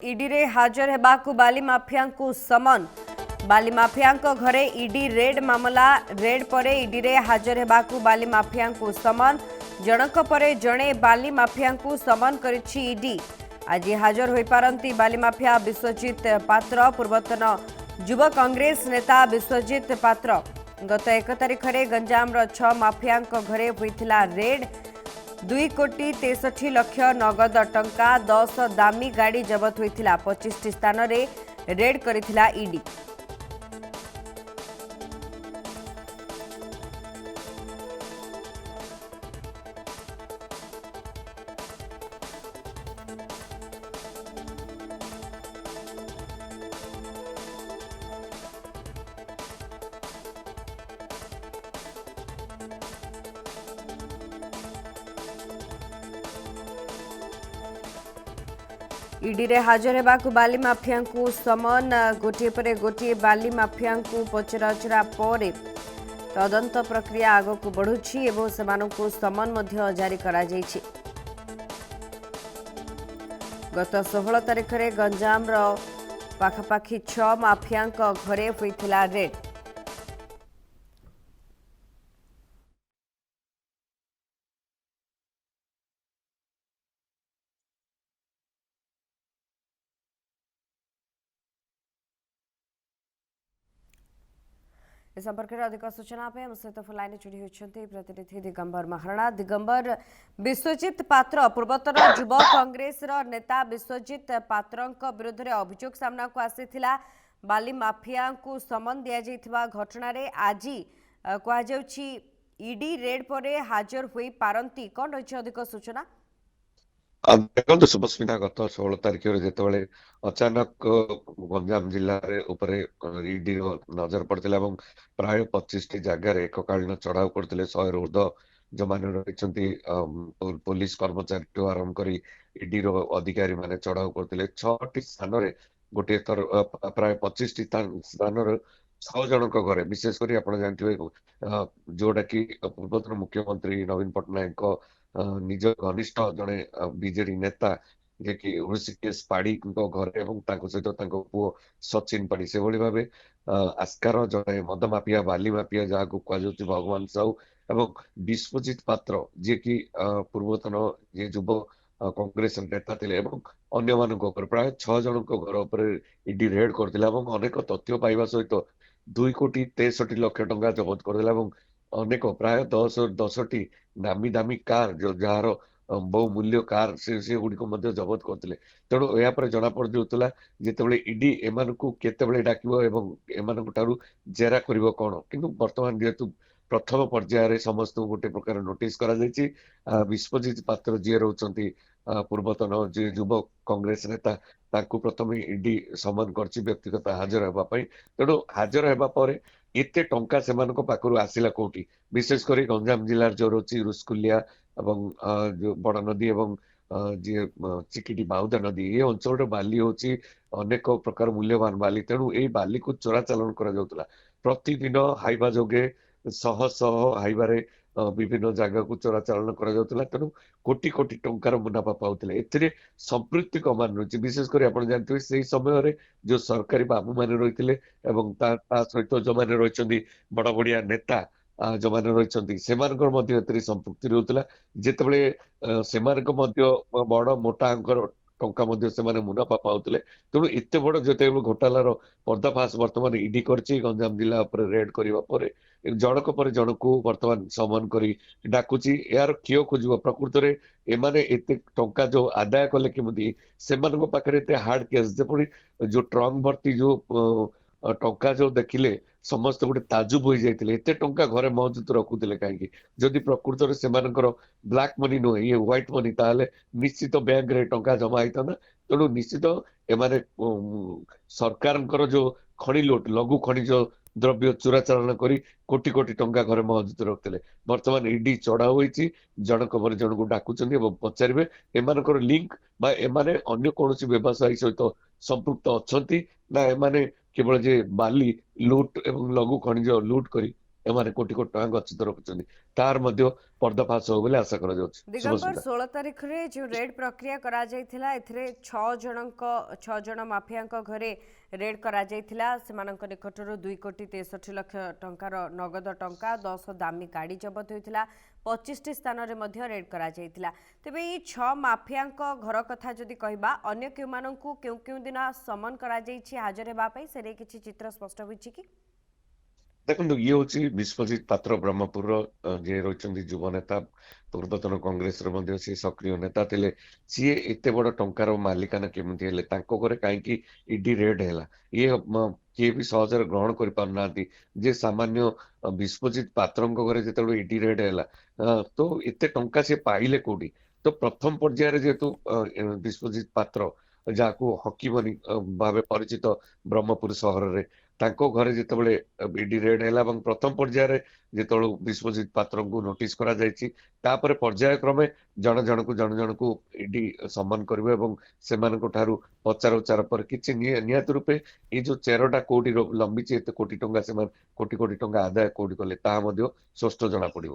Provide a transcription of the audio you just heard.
ED रे हाजर हेबाकु बाली mafia को समन। बाली माफिया घरे ईडी रेड मामला। रेड परे ईडी रे हाजर हेबाकु बाली माफिया को समन। जनक परे जणे बाली माफिया को समन करिछि ईडी। आज हाजर होई पारंती बाली माफिया विश्वजित पात्र। पूर्वतन युवा कांग्रेस नेता विश्वजित पात्र गत 1 तारिख में गंजाम 6 माफिया घरे होइथिला रेड। 2,63,00,000 नगद टंका 10 दामी गाड़ी जबत होइथिला। 25 स्थान रे रेड करिथिला ईडी। ईडी रे हाजर हेबाकु बाली माफिया को समन। गोटे पर गोटे बाली माफिया को पचराउचरा पर तदंत प्रक्रिया आग को बढ़ुछि एवं सेमानकु समन मध्य जारी करा जायछि। गत 16 तारिख में गंजाम पाखापाखि 6 माफिया घरे होइथिला रेड। इस संपर्क में अधिक सूचना हम सहित लाइन जोड़ी होती प्रतिनिधि दिगंबर महाराणा। दिगंबर, विश्वजित पात्र पूर्वतन युवा कांग्रेस नेता विश्वजित पात्र विरुद्ध में अभियोग सामना को आसीथिला। बाली माफिया को समन दि घटना आज कहुछि ईडी रेड पर हाजर हो पारंती। कौन रही अधिक सूचना? देखो शुभस्मिता गत 16 तारिख जो अचानक गंजाम जिले ईडी नजर पड़ता प्राय 25 जगार एककालीन चढ़ाऊ करते 100 ऊर्ध जो मैंने रही पुलिस कर्मचारी आरंभ कर ईडी अधिकारी माने चढ़ाऊ करते 6टी स्थान गोटे थर प्राय 25 स्थान 6 जन घरे विशेषकर आप जानते जोटा कि पूर्वतन मुख्यमंत्री नवीन पट्टनायक निज घनिष्ठ जड़े बीजेडी नेता जे कि ऋषिकेश पाड़ी घरे सहित पुओ सचिन पाड़ी से भाव आस्कार जड़े मद माफिया बाली माफिया जहाँ कहुच्छे भगवान साहू एवं विश्वजित पात्र जे कि पूर्वतन ये युव कांग्रेस नेता थे अन्य प्राय 6 जन घर उपर ईडी रेड करथिला अनेक तथ्य पाइबा सहित 2,63,00,000 टंका जबत करथिला अनेक प्राय 10टी दामी दामी कार जो जार बहु मूल्य कार से गुड़िक जबत करते तेणु या जना पड़ जाऊला जिते ईडी एम केते डाक एम जेरा कर कौन किंतु वर्तमान जेहेतु प्रथम पर्यायर समस्त गोटे प्रकार नोटिस करा विश्वजित पात्र जी रोचंती पूर्वतन जी युव कांग्रेस नेता प्रथम ईडी समन कर व्यक्तिगत हाजर होगापी तेणु हाजर होगापर एते टंका से आसला कौटी विशेषकर गंजाम जिलार जो रोची रुस्कुलिया जो बड़ नदी एवं जी चिकिटी बाउदा नदी ये अंचल बाली होची अनेक प्रकार मूल्यवान बाली तेणु यही बाली को चोरा चालान करा प्रतिदिन हाइबा जोगे शह शह हाइबारे विभिन्न जगह को चोरा चालान करा तेणु कोटी कोटी टंकार मुनाफा पाउथिले एथिरे संपृक्ति कमान रही विशेषकर आप जानते से समय जो सरकारी बाबू मैंने रही सहित जो मैंने रही बड़ बड़िया नेता जो मैंने रही संपृक्ति रोला जिते बड़ मोटा अंकर टंका मुनाफा पाउथिले तेणु एत बड़ जो घोटालार पर्दाफाश वर्तमान ईडी करछि गंजाम जिला रेड करने जनक पर जनक वर्तमान समन करी डाकुची यार कियो खोजिबो प्रकृत रे एमाने एते टंका जो आदाय कले केमती सेमानको पाखरे एते हार्ड केस जेपरि जो ट्रंक भर्ती जो टंका जो देखिले समस्त गोटे ताजुब हो जाइतिले एते टंका घरे मौजूद रखुतिले काहेकि जदि प्रकृत रे सेमानकर ब्लैक मनी नो ये व्हाइट मनी ताले निश्चित बैंक रे टंका जमा आइता ना तेणु निश्चित एमाने सरकारଙ୍କର जो खनि लुट लघु खनिज द्रव्य चोरा चालान करी कोटी कोटी टंका घरे मौजूद रखते वर्तमान ईडी चढ़ा होती जनक पर जनक डाकुचंदी पचारे एमानकर लिंक बा एमाने अन्य कौन व्यवसायी सहित संपृक्त अच्छा ना एमाने केवल जे बाली लुट एवं लघु खनिज लुट करी ଏମାନେ କୋଟି କୋଟି ଟଙ୍କା ଗଚ୍ଛିତ ରଖୁଛନ୍ତି ତାର ମଧ୍ୟ ପର୍ଦ୍ଦାଫାଶ ହବ ବୋଲି ଆଶା କରାଯାଉଛି। दिगंबर ଶୁଭସ୍ମିତା। 16 तारिख रे जो रेड प्रक्रिया करा जायथिला एथिरे 6 जण माफिया घरे रेड करा जायथिला सेमानक निकटरू 2,63,00,000 टंकार नगद टंका 10 दामी गाड़ी जबत होइथिला 25 टी स्थान रे मध्य रेड करा जायथिला। तेबे ई 6 माफिया घर कथा जदि कहबा अन्य केमानंकु केउ केउ दिन समन करा जायछि हाजर हेबा पई सेरे किछि चित्र स्पष्ट होइछि कि ଦେଖନ୍ତୁ ଇଏ ହଉଛି ବିଶ୍ୱଜିତ ପାତ୍ର ବ୍ରହ୍ମପୁରର ଯିଏ ରହିଛନ୍ତି ଯୁବ ନେତା ପୂର୍ବତନ କଂଗ୍ରେସର ମଧ୍ୟ ସିଏ ସକ୍ରିୟ ନେତା ଥିଲେ। ସିଏ ଏତେ ବଡ ଟଙ୍କାର ମାଲିକାନା କେମିତି ହେଲେ ତାଙ୍କ ଘରେ କାହିଁକି ଇଡି ରେଡ୍ ହେଲା ଇଏ କିଏ ବି ସହଜରେ ଗ୍ରହଣ କରିପାରୁନାହାନ୍ତି ଯେ ସାମାନ୍ୟ ବିଶ୍ୱଜିତ ପାତ୍ରଙ୍କ ଘରେ ଯେତେବେଳେ ଇଡି ରେଡ୍ ହେଲା ତ ଏତେ ଟଙ୍କା ସିଏ ପାଇଲେ କୋଉଠି। ତ ପ୍ରଥମ ପର୍ଯ୍ୟାୟରେ ଯେହେତୁ ବିଶ୍ୱଜିତ ପାତ୍ର ଯାହାକୁ ହକିମନି ଭାବେ ପରିଚିତ ବ୍ରହ୍ମପୁର ସହରରେ ତାଙ୍କ ଘରେ ଯେତେବେଳେ ଇଡି ରେଡ୍ ହେଲା ଏବଂ ପ୍ରଥମ ପର୍ଯ୍ୟାୟରେ ଯେତେବେଳେ ବିଶ୍ୱଜିତ ପାତ୍ରଙ୍କୁ ନୋଟିସ କରାଯାଇଛି ତାପରେ ପର୍ଯ୍ୟାୟକ୍ରମେ ଜଣ ଜଣକୁ ଇଡି ସମନ କରିବ ଏବଂ ସେମାନଙ୍କ ଠାରୁ ପଚାର ଉଚାର ପରେ କିଛି ନିହାତି ରୂପେ ଏଇ ଯୋଉ ଚେରଟା କୋଉଠି ଲମ୍ବିଛି ଏତେ କୋଟି ଟଙ୍କା ସେମାନେ କୋଟି କୋଟି ଟଙ୍କା ଆଦାୟ କୋଉଠି କଲେ ତାହା ମଧ୍ୟ ସ୍ପଷ୍ଟ ଜଣା ପଡିବ।